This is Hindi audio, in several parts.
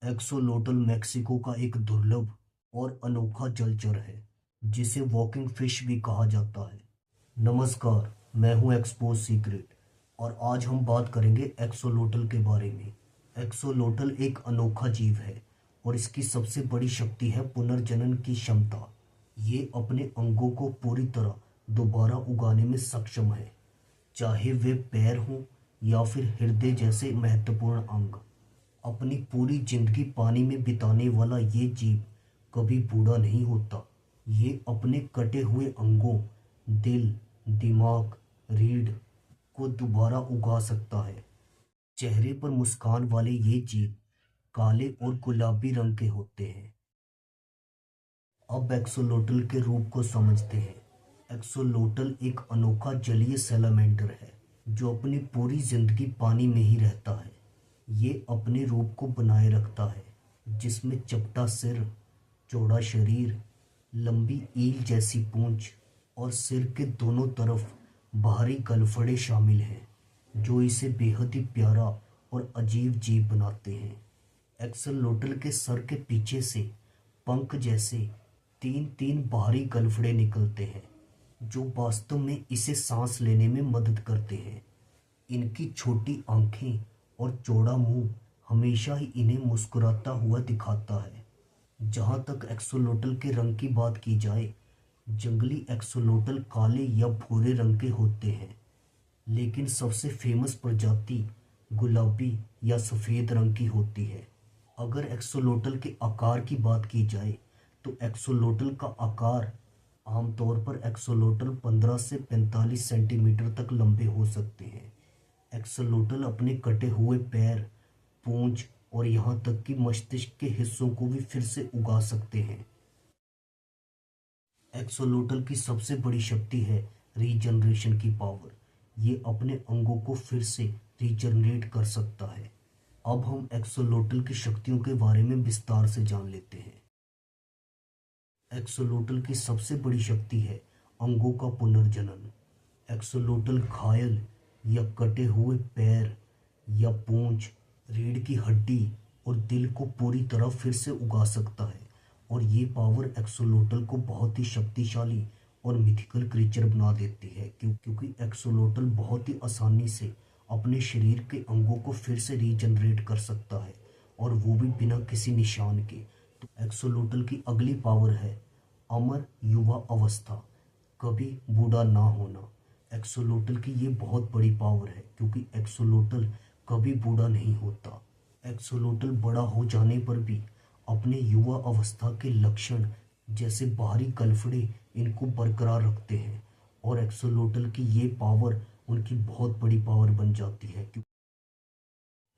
एक्सोलोटल मैक्सिको का एक दुर्लभ और अनोखा जलचर है जिसे वॉकिंग फिश भी कहा जाता है। नमस्कार, मैं हूं एक्सपोज सीक्रेट और आज हम बात करेंगे एक्सोलोटल के बारे में। एक्सोलोटल एक अनोखा जीव है और इसकी सबसे बड़ी शक्ति है पुनर्जनन की क्षमता। ये अपने अंगों को पूरी तरह दोबारा उगाने में सक्षम है, चाहे वे पैर हों या फिर हृदय जैसे महत्वपूर्ण अंग। अपनी पूरी जिंदगी पानी में बिताने वाला ये जीव कभी बूढ़ा नहीं होता। ये अपने कटे हुए अंगों, दिल, दिमाग, रीढ़ को दोबारा उगा सकता है। चेहरे पर मुस्कान वाले ये जीव काले और गुलाबी रंग के होते हैं। अब एक्सोलोटल के रूप को समझते हैं। एक्सोलोटल एक अनोखा जलीय सैलामेंडर है जो अपनी पूरी जिंदगी पानी में ही रहता है। ये अपने रूप को बनाए रखता है, जिसमें चपटा सिर, चौड़ा शरीर, लंबी ईल जैसी पूंछ और सिर के दोनों तरफ बाहरी गलफड़े शामिल हैं, जो इसे बेहद ही प्यारा और अजीब जीव बनाते हैं। एक्सोलोटल के सर के पीछे से पंख जैसे तीन तीन बाहरी गलफड़े निकलते हैं, जो वास्तव में इसे सांस लेने में मदद करते हैं। इनकी छोटी आंखें और चौड़ा मुंह हमेशा ही इन्हें मुस्कुराता हुआ दिखाता है। जहां तक एक्सोलोटल के रंग की बात की जाए, जंगली एक्सोलोटल काले या भूरे रंग के होते हैं, लेकिन सबसे फेमस प्रजाति गुलाबी या सफ़ेद रंग की होती है। अगर एक्सोलोटल के आकार की बात की जाए, तो एक्सोलोटल का आकार आमतौर पर एक्सोलोटल 15 से 45 सेंटीमीटर तक लंबे हो सकते हैं। एक्सोलोटल अपने कटे हुए पैर, पूंछ और यहाँ तक कि मस्तिष्क के हिस्सों को भी फिर से उगा सकते हैं। एक्सोलोटल की सबसे बड़ी शक्ति है रीजनरेशन की पावर। ये अपने अंगों को फिर से रीजनरेट कर सकता है। अब हम एक्सोलोटल की शक्तियों के बारे में विस्तार से जान लेते हैं। एक्सोलोटल की सबसे बड़ी शक्ति है अंगों का पुनर्जनन। एक्सोलोटल घायल या कटे हुए पैर या पूंछ, रीढ़ की हड्डी और दिल को पूरी तरह फिर से उगा सकता है, और ये पावर एक्सोलोटल को बहुत ही शक्तिशाली और मिथिकल क्रीचर बना देती है, क्योंकि एक्सोलोटल बहुत ही आसानी से अपने शरीर के अंगों को फिर से रीजनरेट कर सकता है, और वो भी बिना किसी निशान के। तो एक्सोलोटल की अगली पावर है अमर युवा अवस्था, कभी बूढ़ा ना होना। एक्सोलोटल की ये बहुत बड़ी पावर है, क्योंकि एक्सोलोटल कभी बूढ़ा नहीं होता। एक्सोलोटल बड़ा हो जाने पर भी अपने युवा अवस्था के लक्षण जैसे बाहरी गलफड़े इनको बरकरार रखते हैं, और एक्सोलोटल की ये पावर उनकी बहुत बड़ी पावर बन जाती है।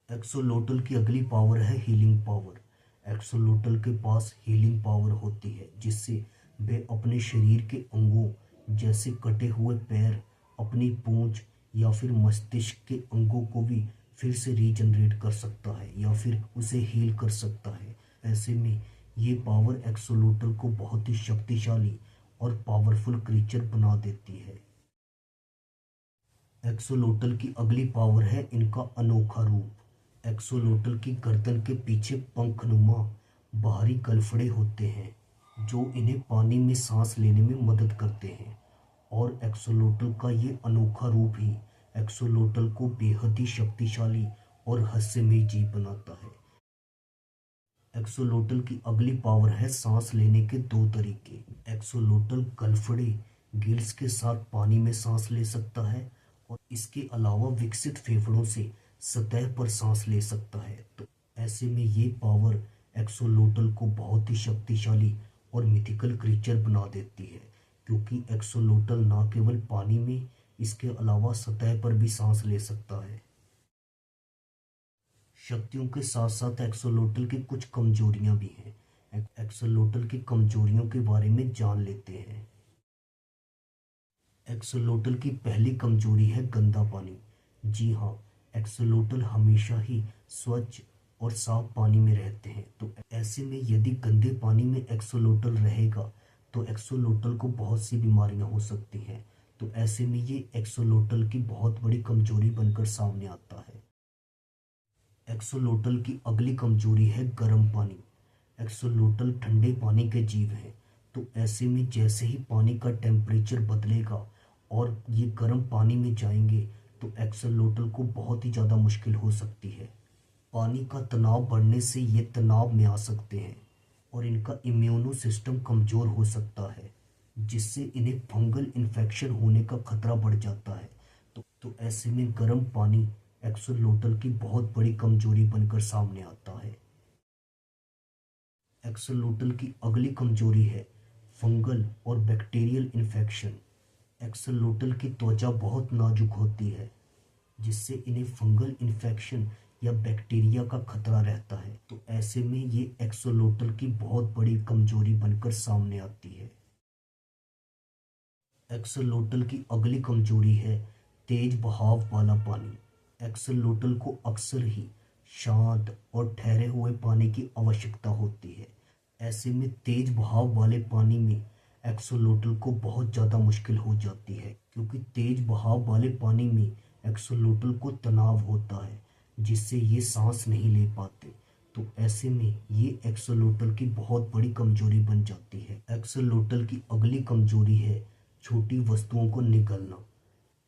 एक्सोलोटल की अगली पावर है हीलिंग पावर। एक्सोलोटल के पास हीलिंग पावर होती है, जिससे वे अपने शरीर के अंगों जैसे कटे हुए पैर, अपनी पूंछ या फिर मस्तिष्क के अंगों को भी फिर से रीजनरेट कर सकता है या फिर उसे हील कर सकता है। ऐसे में ये पावर एक्सोलोटल को बहुत ही शक्तिशाली और पावरफुल क्रीचर बना देती है। एक्सोलोटल की अगली पावर है इनका अनोखा रूप। एक्सोलोटल की गर्दन के पीछे पंखनुमा बाहरी गलफड़े होते हैं, जो इन्हें पानी में सांस लेने में मदद करते हैं, और एक्सोलोटल का ये अनोखा रूप ही एक्सोलोटल को बेहद ही शक्तिशाली और रहस्यमय जीव बनाता है। एक्सोलोटल की अगली पावर है सांस लेने के दो तरीके। एक्सोलोटल गलफड़े गिल्स के साथ पानी में सांस ले सकता है, और इसके अलावा विकसित फेफड़ों से सतह पर सांस ले सकता है। तो ऐसे में ये पावर एक्सोलोटल को बहुत ही शक्तिशाली और मिथिकल क्रीचर बना देती है, क्योंकि एक्सोलोटल ना केवल पानी में, इसके अलावा सतह पर भी सांस ले सकता है। शक्तियों के साथ साथ एक्सोलोटल की कुछ कमजोरियां भी हैं। एक्सोलोटल की कमजोरियों के बारे में जान लेते हैं। एक्सोलोटल की पहली कमजोरी है गंदा पानी। जी हाँ, एक्सोलोटल हमेशा ही स्वच्छ और साफ पानी में रहते हैं। तो ऐसे में यदि गंदे पानी में एक्सोलोटल रहेगा, तो एक्सोलोटल को बहुत सी बीमारियां हो सकती हैं। तो ऐसे में ये एक्सोलोटल की बहुत बड़ी कमजोरी बनकर सामने आता है। एक्सोलोटल की अगली कमजोरी है गर्म पानी। एक्सोलोटल ठंडे पानी के जीव हैं, तो ऐसे में जैसे ही पानी का टेम्परेचर बदलेगा और ये गर्म पानी में जाएंगे तो एक्सोलोटल को बहुत ही ज़्यादा मुश्किल हो सकती है। पानी का तनाव बढ़ने से ये तनाव में आ सकते हैं और इनका इम्यूनो सिस्टम कमज़ोर हो सकता है, जिससे इन्हें फंगल इन्फेक्शन होने का खतरा बढ़ जाता है। तो ऐसे में गर्म पानी एक्सोलोटल की बहुत बड़ी कमजोरी बनकर सामने आता है। एक्सोलोटल की अगली कमजोरी है फंगल और बैक्टीरियल इन्फेक्शन। एक्सोलोटल की त्वचा बहुत नाजुक होती है, जिससे इन्हें फंगल इन्फेक्शन या बैक्टीरिया का खतरा रहता है। तो ऐसे में ये एक्सोलोटल की बहुत बड़ी कमजोरी बनकर सामने आती है। एक्सोलोटल की अगली कमजोरी है तेज बहाव वाला पानी। एक्सोलोटल को अक्सर ही शांत और ठहरे हुए पानी की आवश्यकता होती है। ऐसे में तेज बहाव वाले पानी में एक्सोलोटल को बहुत ज़्यादा मुश्किल हो जाती है, क्योंकि तेज बहाव वाले पानी में एक्सोलोटल को तनाव होता है, जिससे ये सांस नहीं ले पाते। तो ऐसे में ये एक्सोलोटल की बहुत बड़ी कमजोरी बन जाती है। एक्सोलोटल की अगली कमजोरी है छोटी वस्तुओं को निगलना।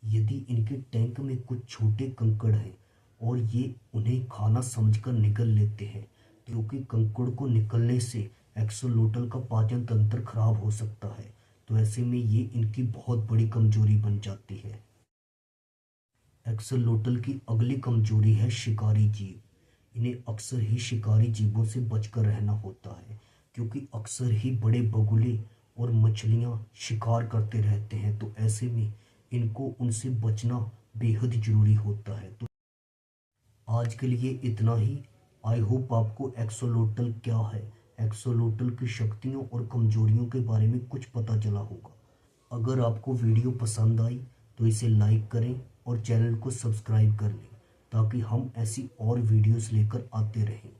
यदि इनके टैंक में कुछ छोटे कंकड़ हैं और ये उन्हें खाना समझकर निगल लेते हैं, क्योंकि कंकड़ को निकलने से एक्सोलोटल का पाचन तंत्र खराब हो सकता है। तो ऐसे में ये इनकी बहुत बड़ी कमजोरी बन जाती है। एक्सोलोटल की अगली कमजोरी है शिकारी जीव। इन्हें अक्सर ही शिकारी जीवों से बचकर रहना होता है, क्योंकि अक्सर ही बड़े बगुले और मछलियां शिकार करते रहते हैं। तो ऐसे में इनको उनसे बचना बेहद ज़रूरी होता है। तो आज के लिए इतना ही। आई होप आपको एक्सोलोटल क्या है, एक्सोलोटल की शक्तियों और कमजोरियों के बारे में कुछ पता चला होगा। अगर आपको वीडियो पसंद आई तो इसे लाइक करें और चैनल को सब्सक्राइब कर लें, ताकि हम ऐसी और वीडियोस लेकर आते रहें।